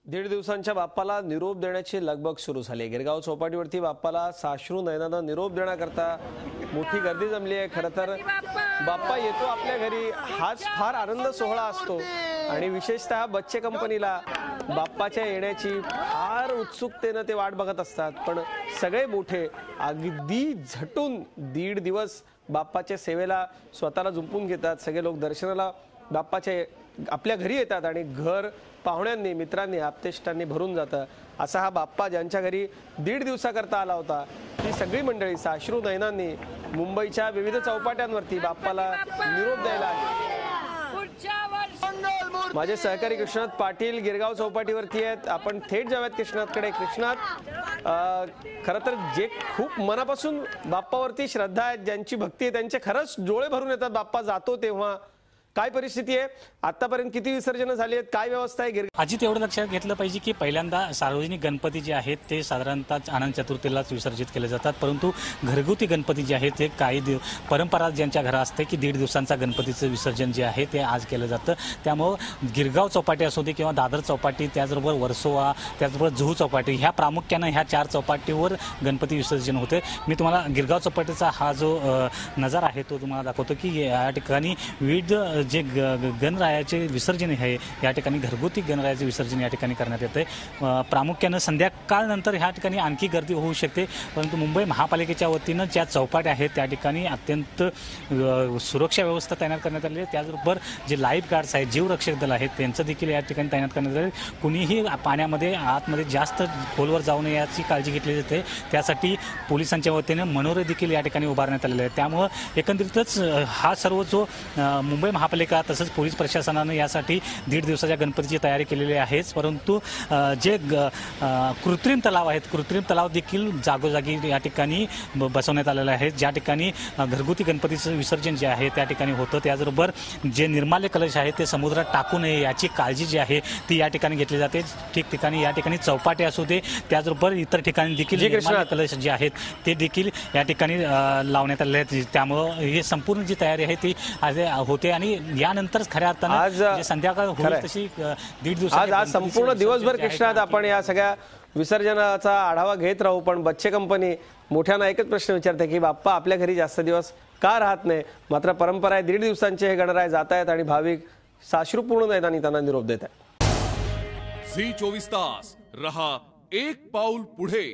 दीड दिवसांच्या बाप्पाला निरोप देण्याची लगबग सुरू झाली। गिरगाव चौपाटीवरती बाप्पाला साश्रू नयनानं निरोप देण्याकरता मोठी गर्दी जमली आहे। खरं तर बाप्पा येतो आपल्या घरी हाच फार आनंद सोहळा असतो आणि विशेषतः बच्चे कंपनीला बाप्पाच्या येण्याची फार उत्सुकतेने ते वाट बघत असतात। पण सगळे मोठे अगदी झटून दीड दिवस बाप्पाच्या सेवेला स्वतःला जुंपून घेतात। सगळे लोक दर्शनाला बाप्पाच्या आपल्या घरी येतात आणि घर पाहुण्यांनी मित्रांनी आप्तेष्टांनी भरून जातं। असा हा बाप्पा ज्यांच्या घरी दीड दिवसाकरता आला होता ती सगळी मंडळी साश्रू नयनांनी मुंबईच्या विविध चौपाट्यांवरती बाप्पाला निरोप द्यायला आली। माझे सहकारी कृष्णात पाटील गिरगाव चौपाटीवरती आहेत। आपण थेट जाऊयात कृष्णातकडे। कृष्णात, खरं तर जे खूप मनापासून बाप्पावरती श्रद्धा आहे, ज्यांची भक्ती आहे, त्यांचे खरंच डोळे भरून येतात बाप्पा जातो तेव्हा। काय परिस्थिती आहे आतापर्यंत, किती विसर्जन झाली आहेत, काय व्यवस्था आहे? अजित, एवढं लक्षात घेतलं पाहिजे की पहिल्यांदा सार्वजनिक गणपती जे आहेत ते साधारणतः अनंत चतुर्थीलाच विसर्जित केले जातात, परंतु घरगुती गणपती जे आहेत ते काही परंपरा ज्यांच्या घरात असते की दीड दिवसांचा गणपतीचं विसर्जन जे आहे ते आज केलं जातं। त्यामुळं गिरगाव चौपाटी असू दे किंवा दादर चौपाटी, त्याचबरोबर वर्सोवा, त्याचबरोबर जुहू चौपाटी, ह्या प्रामुख्यानं ह्या 4 चौपाटीवर गणपती विसर्जन होते। मी तुम्हाला गिरगाव चौपाटीचा हा जो नजारा आहे तो तुम्हाला दाखवतो की या ठिकाणी विविध जे गणरायाचे विसर्जन आहे या ठिकाणी घरगुती गणरायाचे विसर्जन या ठिकाणी करण्यात येते। प्रामुख्यानं संध्याकाळनंतर ह्या ठिकाणी आणखी गर्दी होऊ शकते, परंतु मुंबई महापालिकेच्या वतीनं ज्या चौपाट्या आहेत त्या ठिकाणी अत्यंत सुरक्षा व्यवस्था तैनात करण्यात आली आहे। त्याचबरोबर जे लाईफ गार्ड्स आहेत, जीवरक्षक दल आहेत, त्यांचं देखील या ठिकाणी तैनात करण्यात आले। कुणीही पाण्यामध्ये आतमध्ये जास्त खोलवर जाऊ नये याची काळजी घेतली जाते। त्यासाठी पोलिसांच्या वतीने मनोरे देखील या ठिकाणी उभारण्यात आलेले आहेत। त्यामुळं एकंदरीतच हा सर्व जो मुंबई महापालिका तसंच पोलीस प्रशासनानं यासाठी दीड दिवसाच्या गणपतीची तयारी केलेली आहे। परंतु जे कृत्रिम तलाव आहेत, कृत्रिम तलाव देखील जागोजागी या ठिकाणी बसवण्यात आलेले आहेत, ज्या ठिकाणी घरगुती गणपतीचं विसर्जन जे आहे त्या ठिकाणी होतं। त्याचबरोबर जे निर्माल्य कलश आहेत ते समुद्रात टाकू नये याची काळजी जी आहे ती या ठिकाणी घेतली जाते। ठिकठिकाणी या ठिकाणी चौपाटी असू दे, त्याचबरोबर इतर ठिकाणी देखील निर्माल्य कलश जे आहेत ते देखील या ठिकाणी लावण्यात आलेले आहेत। त्यामुळं हे संपूर्ण जी तयारी आहे ती होते आणि यानंतर खऱ्या अर्थानं आज संध्याकाळ होईल तशी दीड दिवसात आज संपूर्ण दिवसभर कृष्णात आपण या सगळ्या विसर्जनाचा आढावा घेत राहू। पण बच्चे कंपनी मोठ्यानं एकच प्रश्न विचारते की बाप्पा आपल्या घरी जास्त दिवस का राहत नाही? मात्र परंपरा आहे, दीड दिवसांचे हे गणराय जात आहेत आणि भाविक साश्रूपूर्ण नयनांनी त्यांना निरोप देत आहेत। झी 24 तास रहा एक पाऊल पुढे।